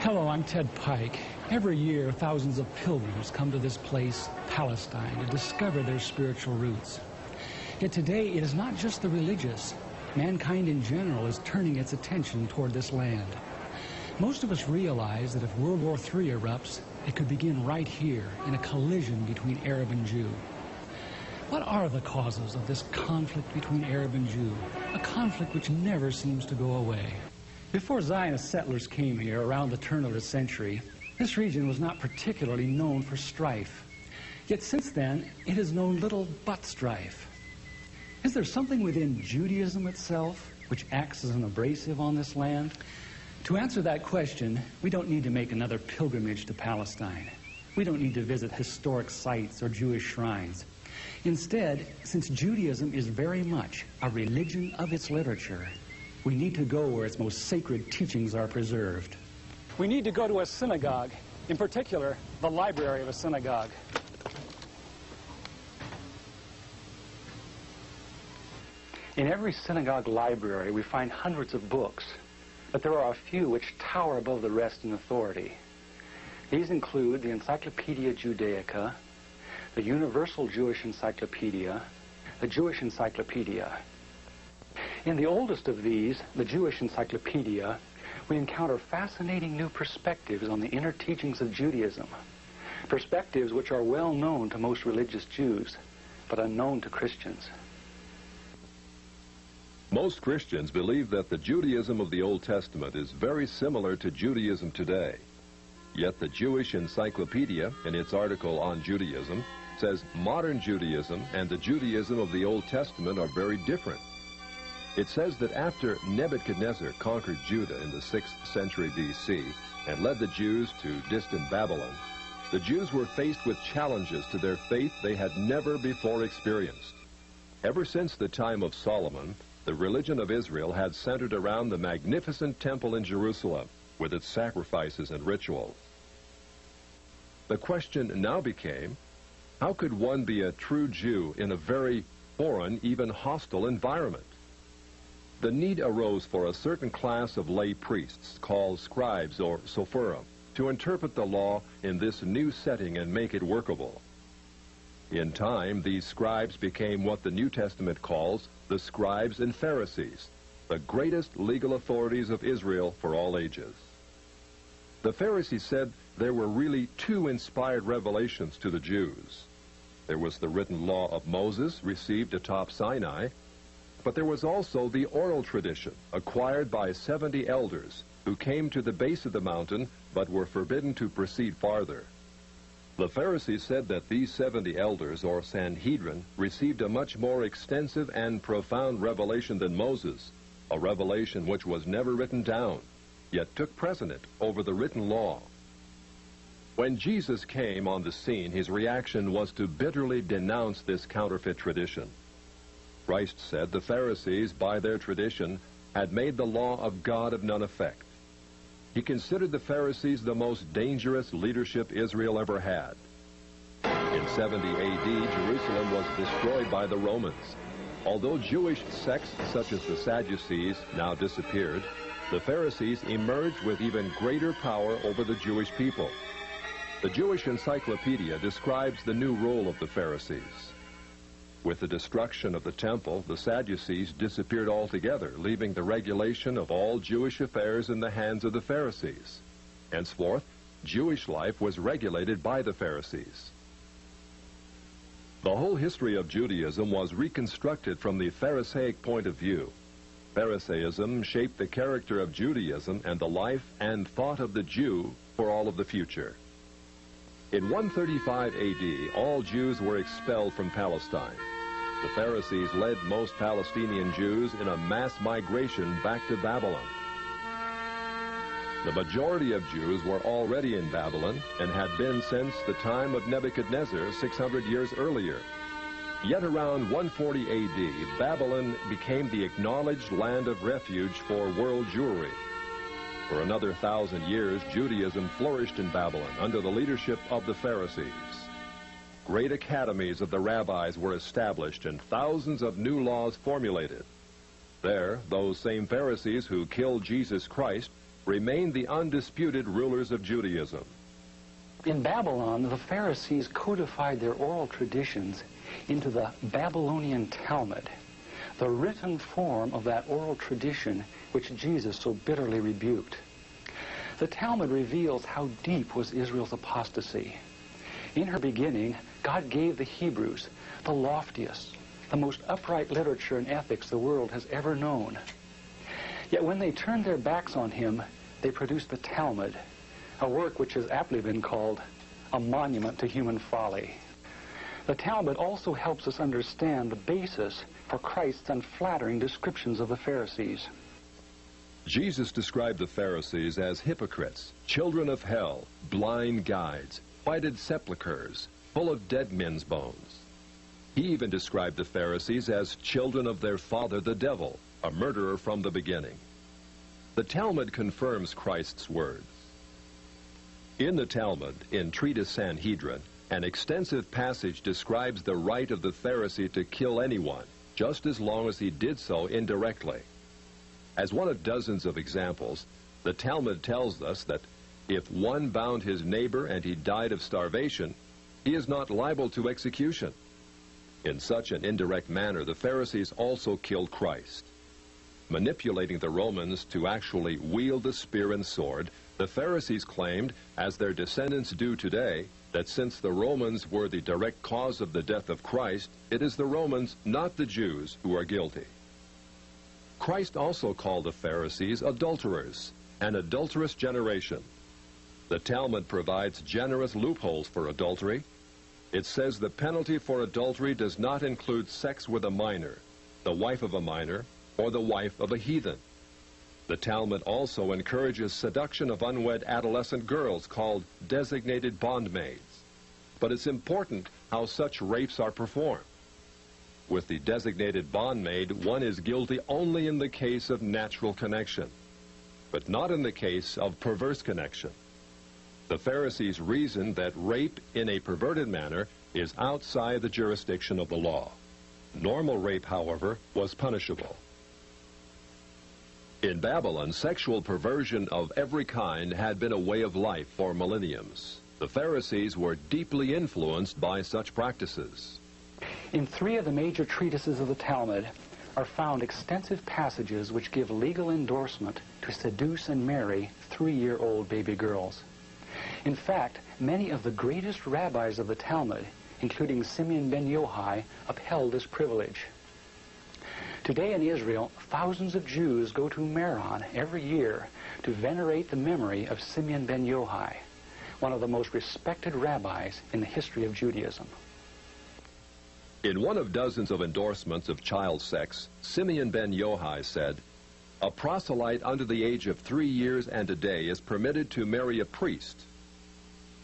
Hello, I'm Ted Pike. Every year, thousands of pilgrims come to this place, Palestine, to discover their spiritual roots. Yet today, it is not just the religious. Mankind in general is turning its attention toward this land. Most of us realize that if World War III erupts, it could begin right here in a collision between Arab and Jew. What are the causes of this conflict between Arab and Jew? A conflict which never seems to go away. Before Zionist settlers came here around the turn of the century, this region was not particularly known for strife. Yet since then, it has known little but strife. Is there something within Judaism itself which acts as an abrasive on this land? To answer that question, we don't need to make another pilgrimage to Palestine. We don't need to visit historic sites or Jewish shrines. Instead, since Judaism is very much a religion of its literature, we need to go where its most sacred teachings are preserved. We need to go to a synagogue, in particular, the library of a synagogue. In every synagogue library, we find hundreds of books, but there are a few which tower above the rest in authority. These include the Encyclopedia Judaica, the Universal Jewish Encyclopedia, the Jewish Encyclopedia. In the oldest of these, the Jewish Encyclopedia, we encounter fascinating new perspectives on the inner teachings of Judaism, perspectives which are well known to most religious Jews, but unknown to Christians. Most Christians believe that the Judaism of the Old Testament is very similar to Judaism today. Yet the Jewish Encyclopedia, in its article on Judaism, says modern Judaism and the Judaism of the Old Testament are very different. It says that after Nebuchadnezzar conquered Judah in the 6th century BC and led the Jews to distant Babylon, the Jews were faced with challenges to their faith they had never before experienced. Ever since the time of Solomon, the religion of Israel had centered around the magnificent temple in Jerusalem with its sacrifices and rituals. The question now became, how could one be a true Jew in a very foreign, even hostile environment? The need arose for a certain class of lay priests, called scribes or sopherim, to interpret the law in this new setting and make it workable. In time, these scribes became what the New Testament calls the scribes and Pharisees, the greatest legal authorities of Israel for all ages. The Pharisees said there were really two inspired revelations to the Jews. There was the written law of Moses, received atop Sinai, but there was also the oral tradition acquired by 70 elders who came to the base of the mountain but were forbidden to proceed farther. The Pharisees said that these 70 elders, or Sanhedrin, received a much more extensive and profound revelation than Moses, a revelation which was never written down, yet took precedent over the written law. When Jesus came on the scene, his reaction was to bitterly denounce this counterfeit tradition. Christ said the Pharisees, by their tradition, had made the law of God of none effect. He considered the Pharisees the most dangerous leadership Israel ever had. In 70 A.D., Jerusalem was destroyed by the Romans. Although Jewish sects such as the Sadducees now disappeared, the Pharisees emerged with even greater power over the Jewish people. The Jewish Encyclopedia describes the new role of the Pharisees. With the destruction of the temple, the Sadducees disappeared altogether, leaving the regulation of all Jewish affairs in the hands of the Pharisees. Henceforth, Jewish life was regulated by the Pharisees. The whole history of Judaism was reconstructed from the Pharisaic point of view. Pharisaism shaped the character of Judaism and the life and thought of the Jew for all of the future. In 135 A.D., all Jews were expelled from Palestine. The Pharisees led most Palestinian Jews in a mass migration back to Babylon. The majority of Jews were already in Babylon and had been since the time of Nebuchadnezzar 600 years earlier. Yet around 140 A.D., Babylon became the acknowledged land of refuge for world Jewry. For another 1,000 years, Judaism flourished in Babylon under the leadership of the Pharisees. Great academies of the rabbis were established and thousands of new laws formulated. There, those same Pharisees who killed Jesus Christ remained the undisputed rulers of Judaism. In Babylon, the Pharisees codified their oral traditions into the Babylonian Talmud, the written form of that oral tradition which Jesus so bitterly rebuked. The Talmud reveals how deep was Israel's apostasy. In her beginning, God gave the Hebrews the loftiest, the most upright literature and ethics the world has ever known. Yet when they turned their backs on him, they produced the Talmud, a work which has aptly been called a monument to human folly. The Talmud also helps us understand the basis for Christ's unflattering descriptions of the Pharisees. Jesus described the Pharisees as hypocrites, children of hell, blind guides, whited sepulchres, full of dead men's bones. He even described the Pharisees as children of their father the devil, a murderer from the beginning. The Talmud confirms Christ's words. In the Talmud, in Treatise Sanhedrin, an extensive passage describes the right of the Pharisee to kill anyone, just as long as he did so indirectly. As one of dozens of examples, the Talmud tells us that if one bound his neighbor and he died of starvation, he is not liable to execution. In such an indirect manner, the Pharisees also killed Christ. Manipulating the Romans to actually wield the spear and sword, the Pharisees claimed, as their descendants do today, that since the Romans were the direct cause of the death of Christ, it is the Romans, not the Jews, who are guilty. Christ also called the Pharisees adulterers, an adulterous generation. The Talmud provides generous loopholes for adultery. It says the penalty for adultery does not include sex with a minor, the wife of a minor, or the wife of a heathen. The Talmud also encourages seduction of unwed adolescent girls called designated bondmaids. But it's important how such rapes are performed. With the designated bondmaid, one is guilty only in the case of natural connection, but not in the case of perverse connection. The Pharisees reasoned that rape in a perverted manner is outside the jurisdiction of the law. Normal rape, however, was punishable. In Babylon, sexual perversion of every kind had been a way of life for millenniums. The Pharisees were deeply influenced by such practices. In 3 of the major treatises of the Talmud are found extensive passages which give legal endorsement to seduce and marry 3-year-old baby girls. In fact, many of the greatest rabbis of the Talmud, including Simeon ben Yochai, upheld this privilege. Today in Israel, thousands of Jews go to Meron every year to venerate the memory of Simeon ben Yochai, one of the most respected rabbis in the history of Judaism. In one of dozens of endorsements of child sex, Simeon ben Yochai said, "A proselyte under the age of 3 years and a day is permitted to marry a priest."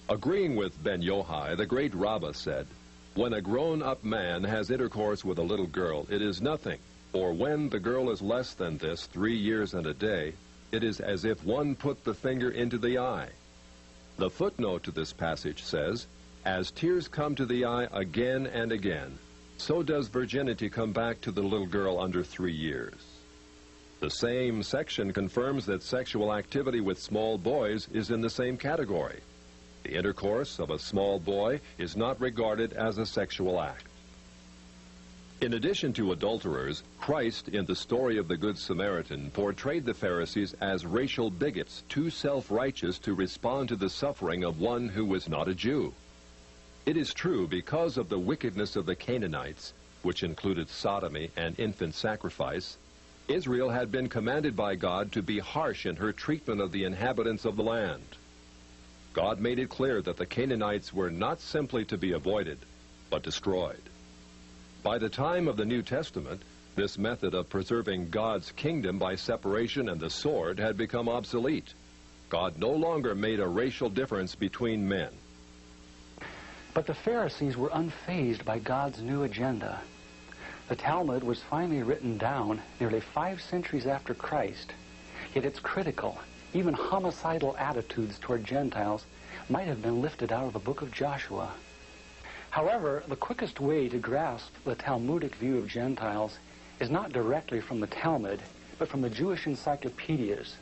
Agreeing with ben Yochai, the great Rabbah said, "When a grown-up man has intercourse with a little girl, it is nothing, for when the girl is less than this, 3 years and a day, it is as if one put the finger into the eye." The footnote to this passage says, "As tears come to the eye again and again, so does virginity come back to the little girl under 3 years." The same section confirms that sexual activity with small boys is in the same category. The intercourse of a small boy is not regarded as a sexual act. In addition to adulterers, Christ, in the story of the Good Samaritan, portrayed the Pharisees as racial bigots, too self-righteous to respond to the suffering of one who was not a Jew. It is true, because of the wickedness of the Canaanites, which included sodomy and infant sacrifice, Israel had been commanded by God to be harsh in her treatment of the inhabitants of the land. God made it clear that the Canaanites were not simply to be avoided, but destroyed. By the time of the New Testament, this method of preserving God's kingdom by separation and the sword had become obsolete. God no longer made a racial difference between men. But the Pharisees were unfazed by God's new agenda. The Talmud was finally written down nearly 5 centuries after Christ, yet its critical, even homicidal attitudes toward Gentiles might have been lifted out of the book of Joshua. However, the quickest way to grasp the Talmudic view of Gentiles is not directly from the Talmud, but from the Jewish encyclopedias.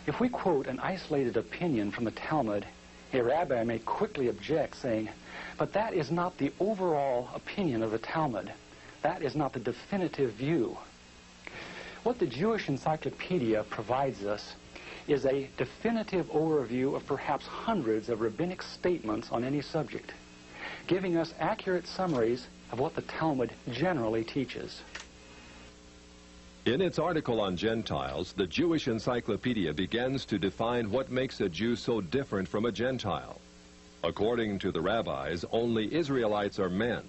If we quote an isolated opinion from the Talmud, a rabbi may quickly object, saying, but that is not the overall opinion of the Talmud. That is not the definitive view. What the Jewish Encyclopedia provides us is a definitive overview of perhaps hundreds of rabbinic statements on any subject, giving us accurate summaries of what the Talmud generally teaches. In its article on Gentiles, the Jewish Encyclopedia begins to define what makes a Jew so different from a Gentile. According to the rabbis, only Israelites are men.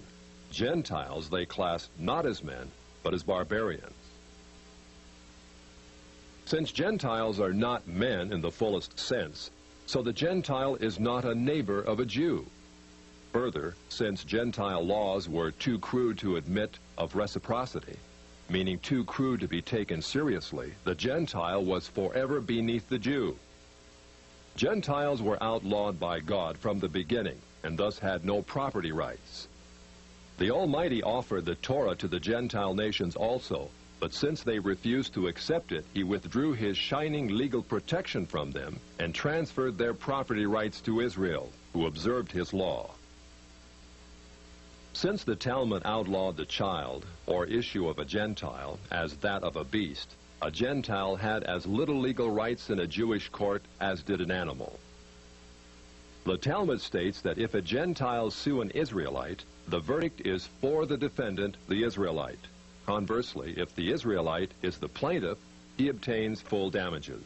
Gentiles they class not as men, but as barbarians. Since Gentiles are not men in the fullest sense, so the Gentile is not a neighbor of a Jew. Further, since Gentile laws were too crude to admit of reciprocity, meaning too crude to be taken seriously, the Gentile was forever beneath the Jew. Gentiles were outlawed by God from the beginning, and thus had no property rights. The Almighty offered the Torah to the Gentile nations also, but since they refused to accept it, he withdrew his shining legal protection from them and transferred their property rights to Israel, who observed his law. Since the Talmud outlawed the child, or issue of a Gentile, as that of a beast, a Gentile had as little legal rights in a Jewish court as did an animal. The Talmud states that if a Gentile sue an Israelite, the verdict is for the defendant, the Israelite. Conversely, if the Israelite is the plaintiff, he obtains full damages.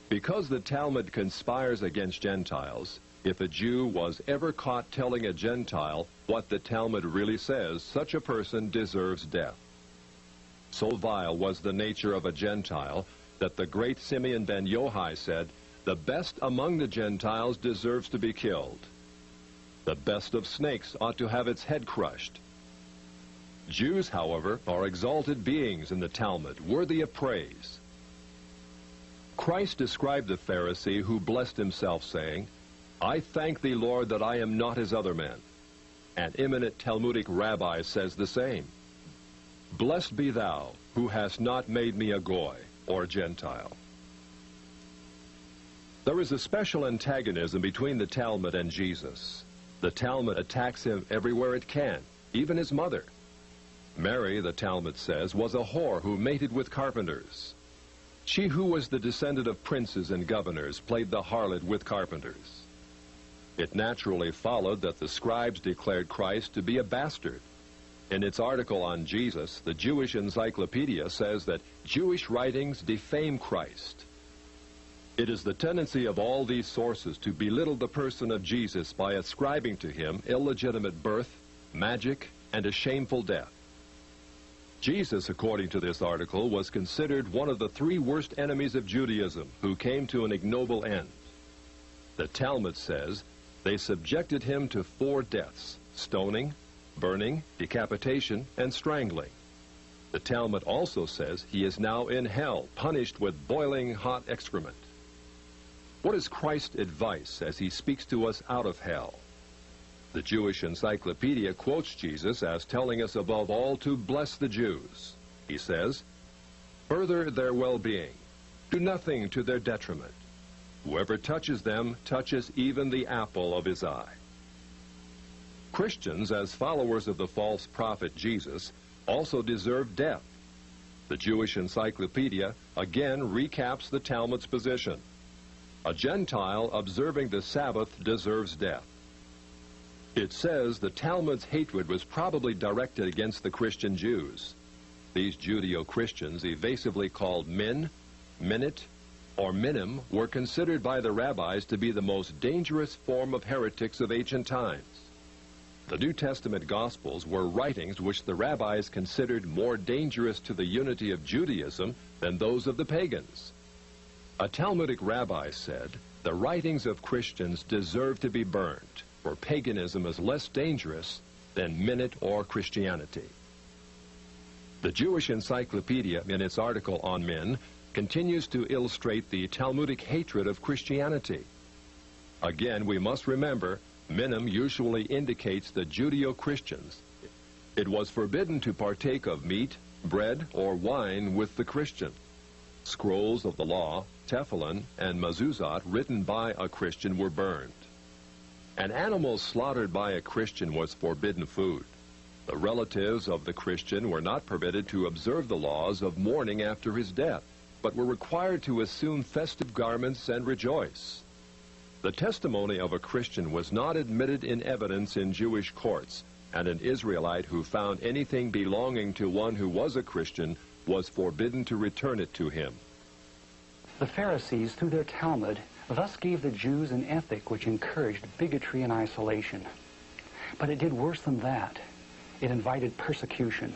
Because the Talmud conspires against Gentiles, if a Jew was ever caught telling a Gentile what the Talmud really says, such a person deserves death. So vile was the nature of a Gentile that the great Simeon ben Yohai said, "The best among the Gentiles deserves to be killed. The best of snakes ought to have its head crushed." Jews, however, are exalted beings in the Talmud, worthy of praise. Christ described the Pharisee who blessed himself, saying, "I thank thee, Lord, that I am not as other men." An eminent Talmudic rabbi says the same. "Blessed be thou, who hast not made me a Goy, or Gentile." There is a special antagonism between the Talmud and Jesus. The Talmud attacks him everywhere it can, even his mother. Mary, the Talmud says, was a whore who mated with carpenters. She who was the descendant of princes and governors played the harlot with carpenters. It naturally followed that the scribes declared Christ to be a bastard. In its article on Jesus, the Jewish Encyclopedia says that Jewish writings defame Christ. It is the tendency of all these sources to belittle the person of Jesus by ascribing to him illegitimate birth, magic, and a shameful death. Jesus, according to this article, was considered one of the three worst enemies of Judaism who came to an ignoble end. The Talmud says they subjected him to 4 deaths: stoning, burning, decapitation, and strangling. The Talmud also says he is now in hell, punished with boiling hot excrement. What is Christ's advice as he speaks to us out of hell? The Jewish Encyclopedia quotes Jesus as telling us above all to bless the Jews. He says, "Further their well-being. Do nothing to their detriment. Whoever touches them touches even the apple of his eye." Christians, as followers of the false prophet Jesus, also deserve death. The Jewish Encyclopedia again recaps the Talmud's position. A Gentile observing the Sabbath deserves death. It says the Talmud's hatred was probably directed against the Christian Jews. These Judeo-Christians, evasively called Min, Minit, or Minim, were considered by the rabbis to be the most dangerous form of heretics of ancient times. The New Testament Gospels were writings which the rabbis considered more dangerous to the unity of Judaism than those of the pagans. A Talmudic rabbi said, "The writings of Christians deserve to be burned, for paganism is less dangerous than Minute or Christianity." The Jewish Encyclopedia, in its article on Min, continues to illustrate the Talmudic hatred of Christianity. Again, we must remember, Minim usually indicates the Judeo-Christians. It was forbidden to partake of meat, bread, or wine with the Christian. Scrolls of the law, Tefillin, and Mezuzot written by a Christian were burned. An animal slaughtered by a Christian was forbidden food. The relatives of the Christian were not permitted to observe the laws of mourning after his death, but were required to assume festive garments and rejoice. The testimony of a Christian was not admitted in evidence in Jewish courts, and an Israelite who found anything belonging to one who was a Christian was forbidden to return it to him. The Pharisees, through their Talmud, thus gave the Jews an ethic which encouraged bigotry and isolation. But it did worse than that. It invited persecution.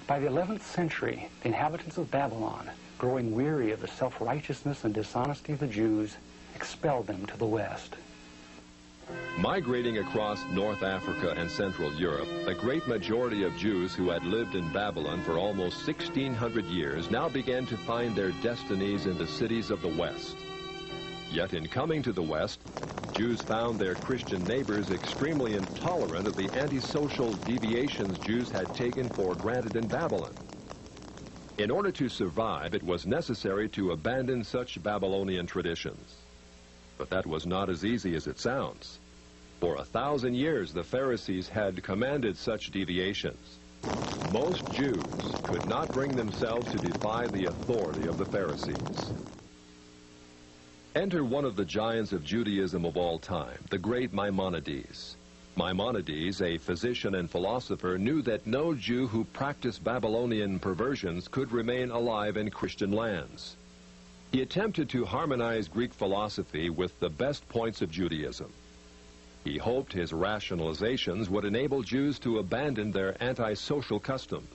By the 11th century, the inhabitants of Babylon, growing weary of the self-righteousness and dishonesty of the Jews, expelled them to the west. Migrating across North Africa and Central Europe, a great majority of Jews who had lived in Babylon for almost 1,600 years now began to find their destinies in the cities of the West. Yet in coming to the West, Jews found their Christian neighbors extremely intolerant of the antisocial deviations Jews had taken for granted in Babylon. In order to survive, it was necessary to abandon such Babylonian traditions. But that was not as easy as it sounds. For 1,000 years, the Pharisees had commanded such deviations. Most Jews could not bring themselves to defy the authority of the Pharisees. Enter one of the giants of Judaism of all time, the great Maimonides. Maimonides, a physician and philosopher, knew that no Jew who practiced Babylonian perversions could remain alive in Christian lands. He attempted to harmonize Greek philosophy with the best points of Judaism. He hoped his rationalizations would enable Jews to abandon their antisocial customs.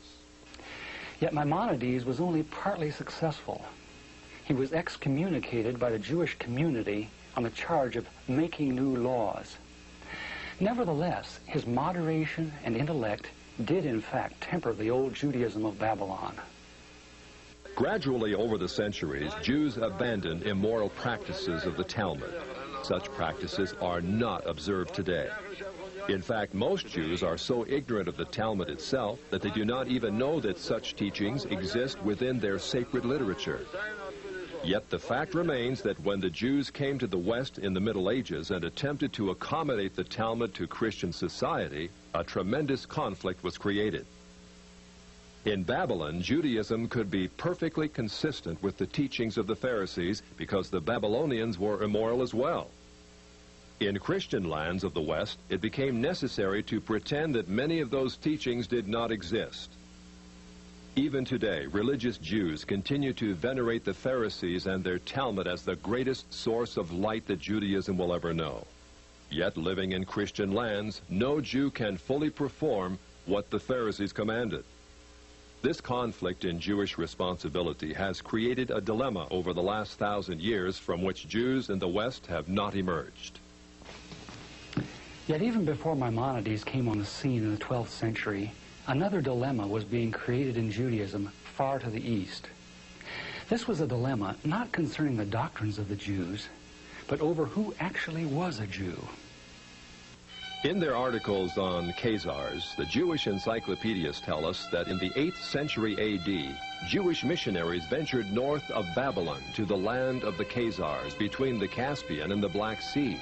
Yet Maimonides was only partly successful. He was excommunicated by the Jewish community on the charge of making new laws. Nevertheless, his moderation and intellect did in fact temper the old Judaism of Babylon. Gradually over the centuries, Jews abandoned immoral practices of the Talmud. Such practices are not observed today. In fact, most Jews are so ignorant of the Talmud itself that they do not even know that such teachings exist within their sacred literature. Yet the fact remains that when the Jews came to the West in the Middle Ages and attempted to accommodate the Talmud to Christian society, a tremendous conflict was created. In Babylon, Judaism could be perfectly consistent with the teachings of the Pharisees because the Babylonians were immoral as well. In Christian lands of the West, it became necessary to pretend that many of those teachings did not exist. Even today, religious Jews continue to venerate the Pharisees and their Talmud as the greatest source of light that Judaism will ever know. Yet, living in Christian lands, no Jew can fully perform what the Pharisees commanded. This conflict in Jewish responsibility has created a dilemma over the last 1,000 years from which Jews in the West have not emerged. Yet even before Maimonides came on the scene in the 12th century, another dilemma was being created in Judaism far to the east. This was a dilemma not concerning the doctrines of the Jews, but over who actually was a Jew. In their articles on Khazars, the Jewish encyclopedias tell us that in the 8th century A.D., Jewish missionaries ventured north of Babylon to the land of the Khazars between the Caspian and the Black Seas.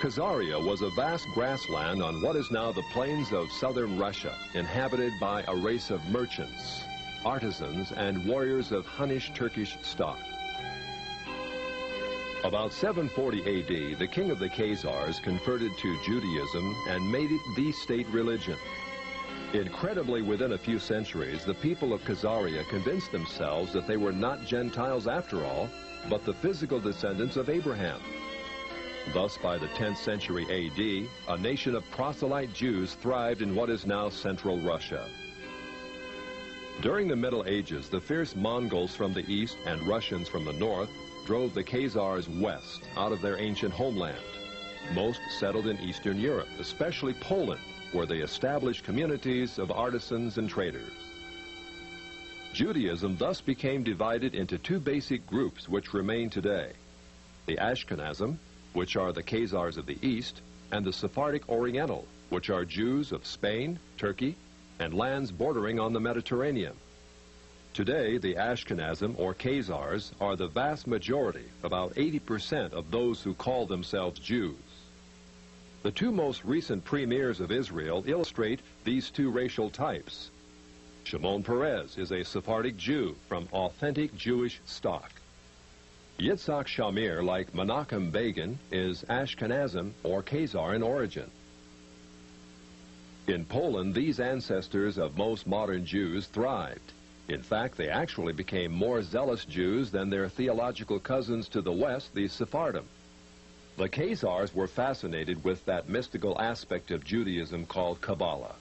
Khazaria was a vast grassland on what is now the plains of southern Russia, inhabited by a race of merchants, artisans, and warriors of Hunnish Turkish stock. About 740 A.D., the king of the Khazars converted to Judaism and made it the state religion. Incredibly, within a few centuries, the people of Khazaria convinced themselves that they were not Gentiles after all, but the physical descendants of Abraham. Thus, by the 10th century A.D., a nation of proselyte Jews thrived in what is now central Russia. During the Middle Ages, the fierce Mongols from the east and Russians from the north drove the Khazars west out of their ancient homeland. Most settled in Eastern Europe, especially Poland, where they established communities of artisans and traders. Judaism thus became divided into two basic groups which remain today: the Ashkenazim, which are the Khazars of the east, and the Sephardic Oriental, which are Jews of Spain, Turkey, and lands bordering on the Mediterranean. Today, the Ashkenazim, or Khazars, are the vast majority, about 80% of those who call themselves Jews. The two most recent premiers of Israel illustrate these two racial types. Shimon Peres is a Sephardic Jew from authentic Jewish stock. Yitzhak Shamir, like Menachem Begin, is Ashkenazim or Khazar in origin. In Poland, these ancestors of most modern Jews thrived. In fact, they actually became more zealous Jews than their theological cousins to the west, the Sephardim. The Khazars were fascinated with that mystical aspect of Judaism called Kabbalah.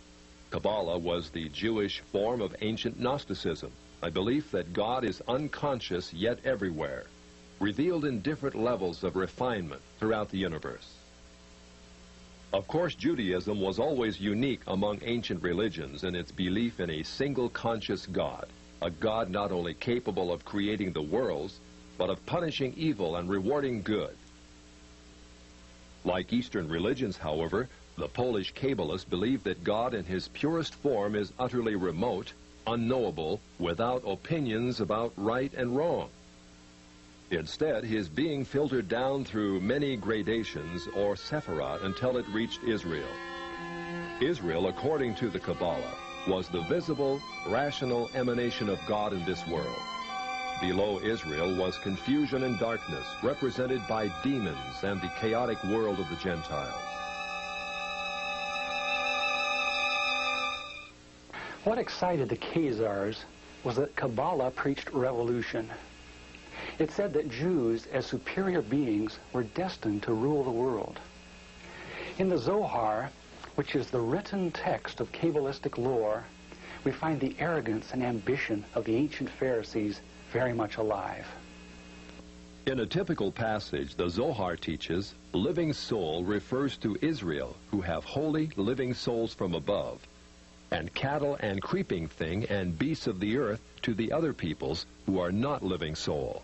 Kabbalah was the Jewish form of ancient Gnosticism, a belief that God is unconscious yet everywhere, revealed in different levels of refinement throughout the universe. Of course, Judaism was always unique among ancient religions in its belief in a single conscious God, a God not only capable of creating the worlds, but of punishing evil and rewarding good. Like Eastern religions, however, the Polish Kabbalists believe that God in his purest form is utterly remote, unknowable, without opinions about right and wrong. Instead, his being filtered down through many gradations, or sephirot, until it reached Israel. Israel, according to the Kabbalah, was the visible, rational emanation of God in this world. Below Israel was confusion and darkness, represented by demons and the chaotic world of the Gentiles. What excited the Khazars was that Kabbalah preached revolution. It said that Jews, as superior beings, were destined to rule the world. In the Zohar, which is the written text of Kabbalistic lore, we find the arrogance and ambition of the ancient Pharisees very much alive. In a typical passage, the Zohar teaches, living soul refers to Israel, who have holy living souls from above, and cattle and creeping thing and beasts of the earth to the other peoples who are not living soul.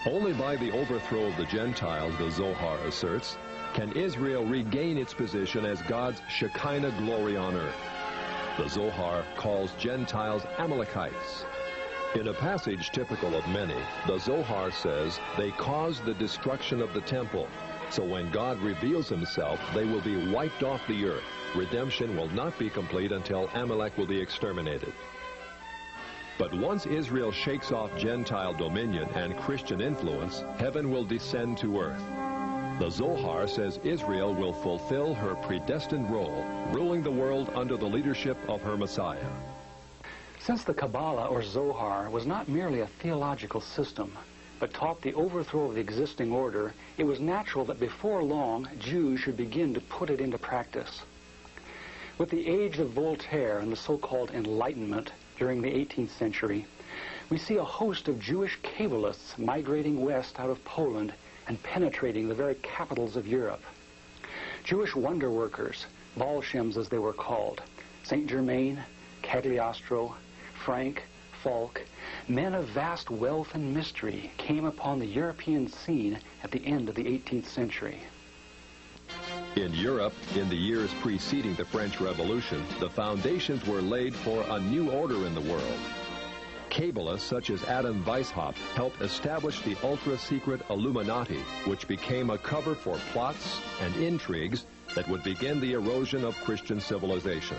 Only by the overthrow of the Gentiles, the Zohar asserts, can Israel regain its position as God's Shekinah glory on earth. The Zohar calls Gentiles Amalekites. In a passage typical of many, the Zohar says they caused the destruction of the temple. So when God reveals himself, they will be wiped off the earth. Redemption will not be complete until Amalek will be exterminated. But once Israel shakes off Gentile dominion and Christian influence, heaven will descend to earth. The Zohar says Israel will fulfill her predestined role, ruling the world under the leadership of her Messiah. Since the Kabbalah, or Zohar, was not merely a theological system, but taught the overthrow of the existing order, it was natural that before long, Jews should begin to put it into practice. With the age of Voltaire and the so-called Enlightenment during the 18th century, we see a host of Jewish Kabbalists migrating west out of Poland and penetrating the very capitals of Europe. Jewish wonder workers, Bolshems as they were called, Saint Germain, Cagliostro, Frank, Falk, men of vast wealth and mystery, came upon the European scene at the end of the 18th century. In Europe, in the years preceding the French Revolution, the foundations were laid for a new order in the world. Kabbalists such as Adam Weishaupt helped establish the ultra-secret Illuminati, which became a cover for plots and intrigues that would begin the erosion of Christian civilization.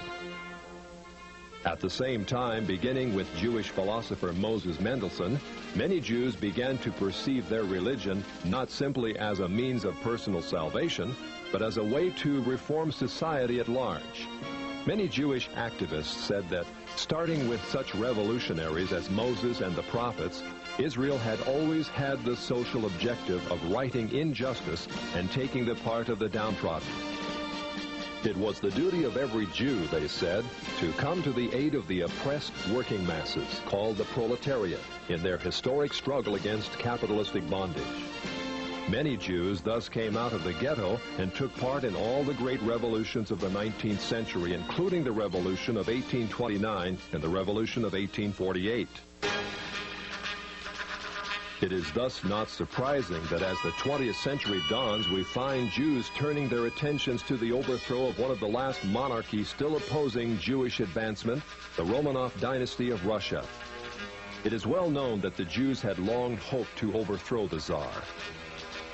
At the same time, beginning with Jewish philosopher Moses Mendelssohn, many Jews began to perceive their religion not simply as a means of personal salvation, but as a way to reform society at large. Many Jewish activists said that, starting with such revolutionaries as Moses and the prophets, Israel had always had the social objective of righting injustice and taking the part of the downtrodden. It was the duty of every Jew, they said, to come to the aid of the oppressed working masses, called the proletariat, in their historic struggle against capitalistic bondage. Many Jews thus came out of the ghetto and took part in all the great revolutions of the 19th century, including the Revolution of 1829 and the Revolution of 1848. It is thus not surprising that as the 20th century dawns, we find Jews turning their attentions to the overthrow of one of the last monarchies still opposing Jewish advancement, the Romanov dynasty of Russia. It is well known that the Jews had long hoped to overthrow the Tsar.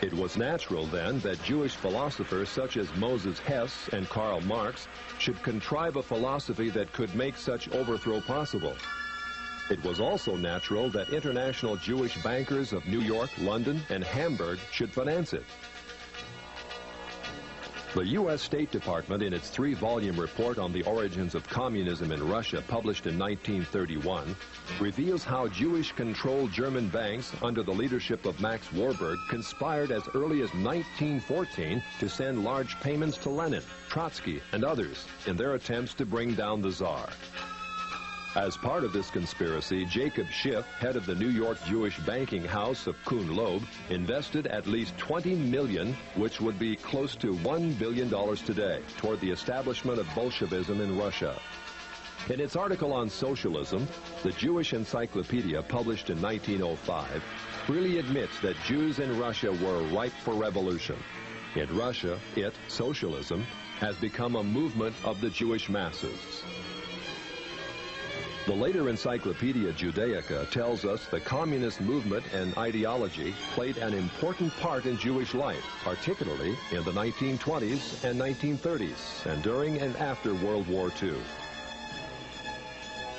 It was natural then that Jewish philosophers such as Moses Hess and Karl Marx should contrive a philosophy that could make such overthrow possible. It was also natural that international Jewish bankers of New York, London, and Hamburg should finance it. The U.S. State Department, in its 3-volume report on the origins of communism in Russia, published in 1931, reveals how Jewish-controlled German banks under the leadership of Max Warburg conspired as early as 1914 to send large payments to Lenin, Trotsky, and others in their attempts to bring down the Tsar. As part of this conspiracy, Jacob Schiff, head of the New York Jewish banking house of Kuhn Loeb, invested at least $20 million, which would be close to $1 billion today, toward the establishment of Bolshevism in Russia. In its article on socialism, the Jewish Encyclopedia, published in 1905, freely admits that Jews in Russia were ripe for revolution. In Russia, socialism, has become a movement of the Jewish masses. The later Encyclopedia Judaica tells us the communist movement and ideology played an important part in Jewish life, particularly in the 1920s and 1930s, and during and after World War II.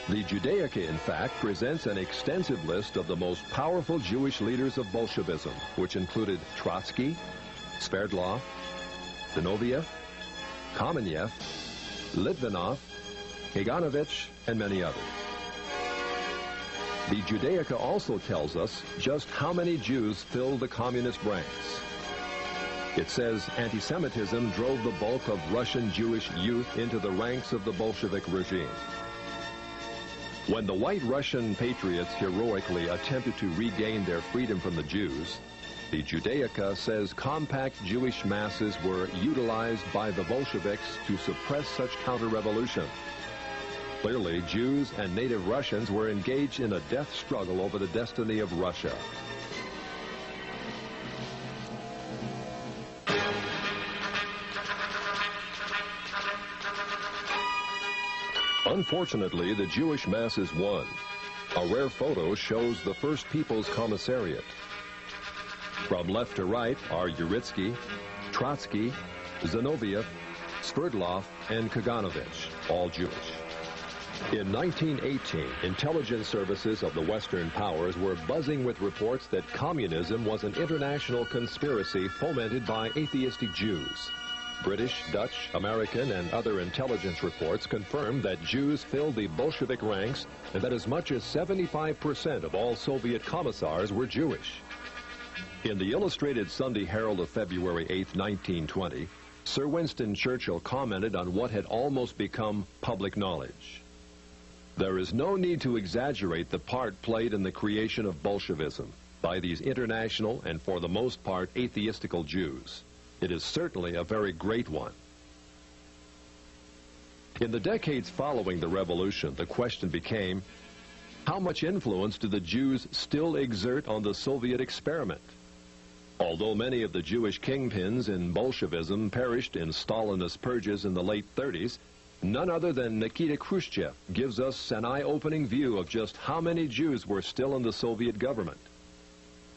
The Judaica, in fact, presents an extensive list of the most powerful Jewish leaders of Bolshevism, which included Trotsky, Sverdlov, Zinoviev, Kamenev, Litvinov, Kaganovich, and many others. The Judaica also tells us just how many Jews filled the communist ranks. It says anti-Semitism drove the bulk of Russian Jewish youth into the ranks of the Bolshevik regime. When the white Russian patriots heroically attempted to regain their freedom from the Jews, the Judaica says compact Jewish masses were utilized by the Bolsheviks to suppress such counter-revolution. Clearly, Jews and native Russians were engaged in a death struggle over the destiny of Russia. Unfortunately, the Jewish masses won. A rare photo shows the First People's Commissariat. From left to right are Uritsky, Trotsky, Zinoviev, Sverdlov, and Kaganovich, all Jewish. In 1918, intelligence services of the Western powers were buzzing with reports that communism was an international conspiracy fomented by atheistic Jews. British, Dutch, American, and other intelligence reports confirmed that Jews filled the Bolshevik ranks and that as much as 75% of all Soviet commissars were Jewish. In the Illustrated Sunday Herald of February 8, 1920, Sir Winston Churchill commented on what had almost become public knowledge. There is no need to exaggerate the part played in the creation of Bolshevism by these international and for the most part atheistical Jews. It is certainly a very great one. In the decades following the revolution, the question became, how much influence do the Jews still exert on the Soviet experiment? Although many of the Jewish kingpins in Bolshevism perished in Stalinist purges in the late 30s, none other than Nikita Khrushchev gives us an eye-opening view of just how many Jews were still in the Soviet government.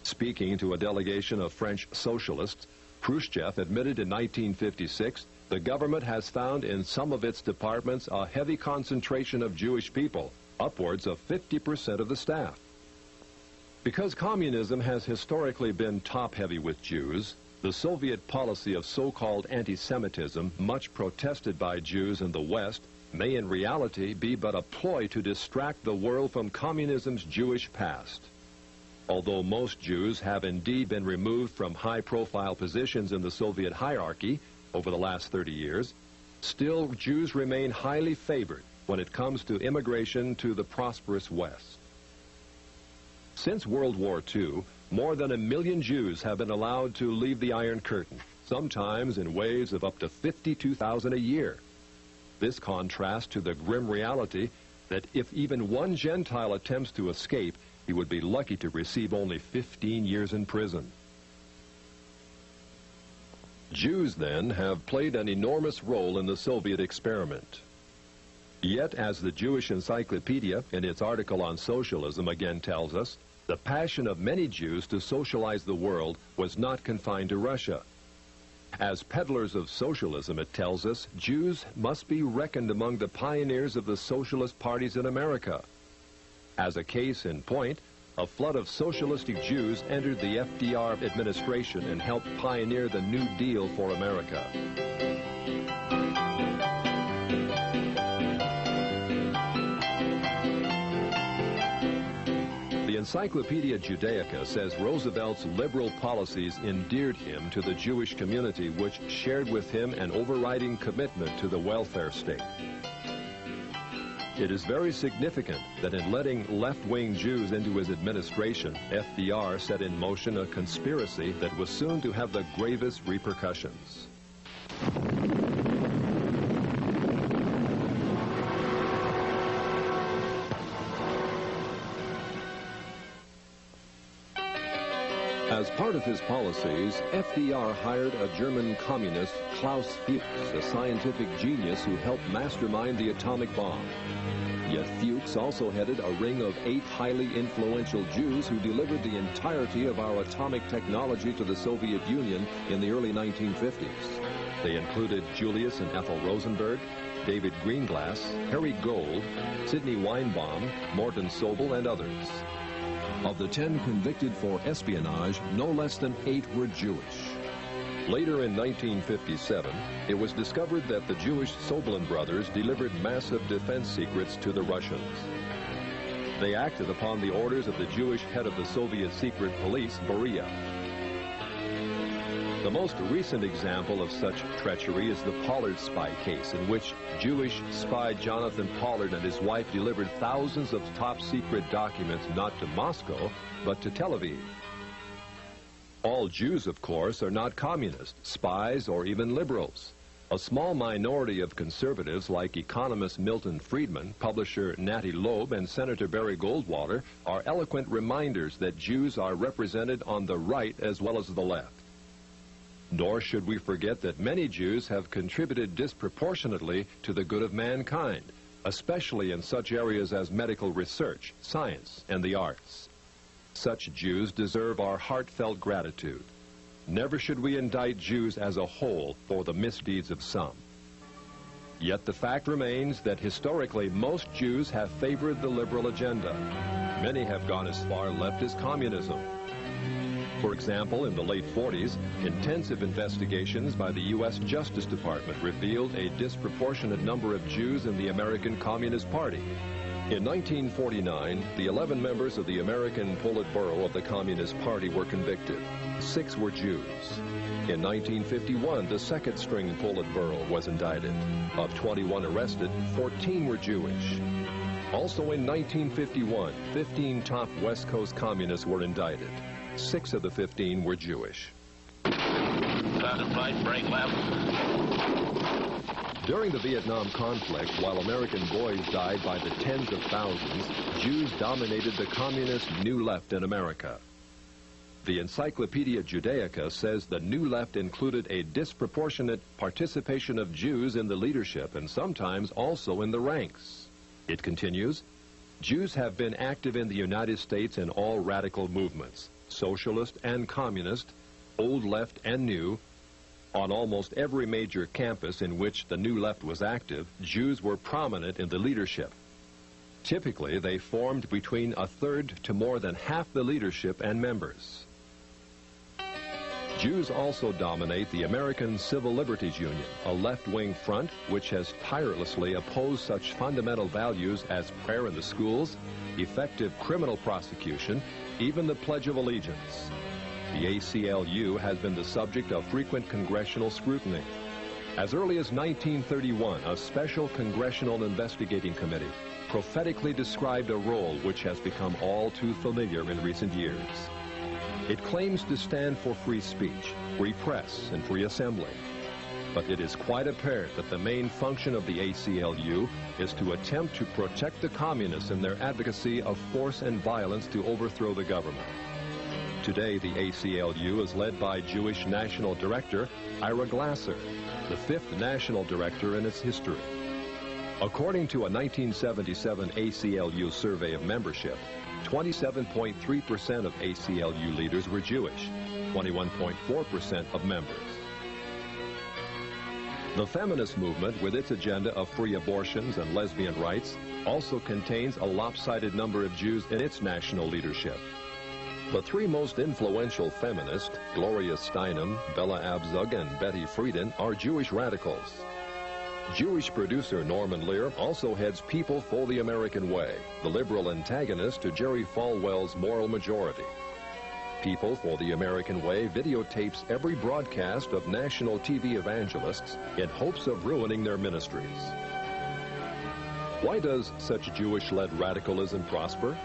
Speaking to a delegation of French socialists, Khrushchev admitted in 1956 the government has found in some of its departments a heavy concentration of Jewish people, upwards of 50% of the staff. Because communism has historically been top-heavy with Jews, the Soviet policy of so-called anti-Semitism, much protested by Jews in the West, may in reality be but a ploy to distract the world from communism's Jewish past. Although most Jews have indeed been removed from high-profile positions in the Soviet hierarchy over the last 30 years, still Jews remain highly favored when it comes to immigration to the prosperous West. Since World War II, more than 1 million Jews have been allowed to leave the Iron Curtain, sometimes in waves of up to 52,000 a year. This contrasts to the grim reality that if even one Gentile attempts to escape, he would be lucky to receive only 15 years in prison. Jews, then, have played an enormous role in the Soviet experiment. Yet, as the Jewish Encyclopedia, in its article on socialism, again tells us, the passion of many Jews to socialize the world was not confined to Russia. As peddlers of socialism, it tells us, Jews must be reckoned among the pioneers of the socialist parties in America. As a case in point, a flood of socialistic Jews entered the FDR administration and helped pioneer the New Deal for America. The Encyclopedia Judaica says Roosevelt's liberal policies endeared him to the Jewish community, which shared with him an overriding commitment to the welfare state. It is very significant that in letting left-wing Jews into his administration, FDR set in motion a conspiracy that was soon to have the gravest repercussions. As part of his policies, FDR hired a German communist, Klaus Fuchs, a scientific genius who helped mastermind the atomic bomb. Yet Fuchs also headed a ring of 8 highly influential Jews who delivered the entirety of our atomic technology to the Soviet Union in the early 1950s. They included Julius and Ethel Rosenberg, David Greenglass, Harry Gold, Sidney Weinbaum, Morton Sobel, and others. Of the 10 convicted for espionage, no less than 8 were Jewish. Later in 1957, it was discovered that the Jewish Sobolin brothers delivered massive defense secrets to the Russians. They acted upon the orders of the Jewish head of the Soviet secret police, Beria. The most recent example of such treachery is the Pollard spy case, in which Jewish spy Jonathan Pollard and his wife delivered thousands of top-secret documents not to Moscow, but to Tel Aviv. All Jews, of course, are not communists, spies, or even liberals. A small minority of conservatives like economist Milton Friedman, publisher Natty Loeb, and Senator Barry Goldwater are eloquent reminders that Jews are represented on the right as well as the left. Nor should we forget that many Jews have contributed disproportionately to the good of mankind, especially in such areas as medical research, science, and the arts. Such Jews deserve our heartfelt gratitude. Never should we indict Jews as a whole for the misdeeds of some. Yet the fact remains that historically most Jews have favored the liberal agenda. Many have gone as far left as communism. For example, in the late 40s, intensive investigations by the U.S. Justice Department revealed a disproportionate number of Jews in the American Communist Party. In 1949, the 11 members of the American Politburo of the Communist Party were convicted. 6 were Jews. In 1951, the second-string Politburo was indicted. Of 21 arrested, 14 were Jewish. Also in 1951, 15 top West Coast communists were indicted. 6 of the 15 were Jewish. Started right, break left. During the Vietnam conflict, while American boys died by the tens of thousands, Jews dominated the communist New Left in America. The Encyclopedia Judaica says the New Left included a disproportionate participation of Jews in the leadership and sometimes also in the ranks. It continues, Jews have been active in the United States in all radical movements, socialist and communist, old left and new. On almost every major campus in which the New Left was active, Jews were prominent in the leadership. Typically, they formed between a third to more than half the leadership and members. Jews also dominate the American Civil Liberties Union, a left-wing front which has tirelessly opposed such fundamental values as prayer in the schools, effective criminal prosecution, even the Pledge of Allegiance. The ACLU has been the subject of frequent congressional scrutiny. As early as 1931, a special congressional investigating committee prophetically described a role which has become all too familiar in recent years. It claims to stand for free speech, free press, and free assembly. But it is quite apparent that the main function of the ACLU is to attempt to protect the communists in their advocacy of force and violence to overthrow the government. Today, the ACLU is led by Jewish National Director Ira Glasser, the 5th national director in its history. According to a 1977 ACLU survey of membership, 27.3% of ACLU leaders were Jewish, 21.4% of members. The feminist movement, with its agenda of free abortions and lesbian rights, also contains a lopsided number of Jews in its national leadership. The three most influential feminists, Gloria Steinem, Bella Abzug, and Betty Friedan, are Jewish radicals. Jewish producer Norman Lear also heads People for the American Way, the liberal antagonist to Jerry Falwell's Moral Majority. People for the American Way videotapes every broadcast of national TV evangelists in hopes of ruining their ministries. Why does such Jewish-led radicalism prosper?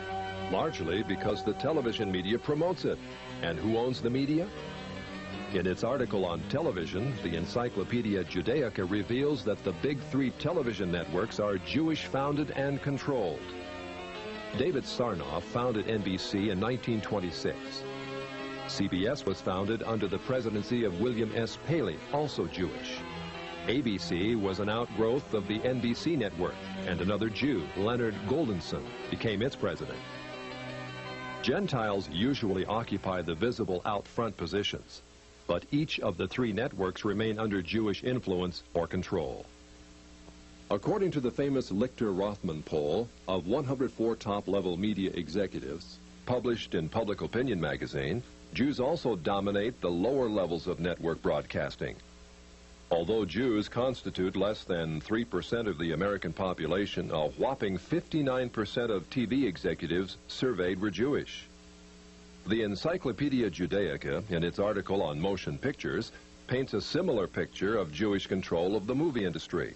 Largely because the television media promotes it. And who owns the media? In its article on television, the Encyclopedia Judaica reveals that the big three television networks are Jewish-founded and controlled. David Sarnoff founded NBC in 1926. CBS was founded under the presidency of William S. Paley, also Jewish. ABC was an outgrowth of the NBC network, and another Jew, Leonard Goldenson, became its president. Gentiles usually occupy the visible out-front positions, but each of the three networks remain under Jewish influence or control. According to the famous Lichter-Rothman poll of 104 top-level media executives, published in Public Opinion magazine, Jews also dominate the lower levels of network broadcasting. Although Jews constitute less than 3% of the American population, a whopping 59% of TV executives surveyed were Jewish. The Encyclopedia Judaica, in its article on motion pictures, paints a similar picture of Jewish control of the movie industry.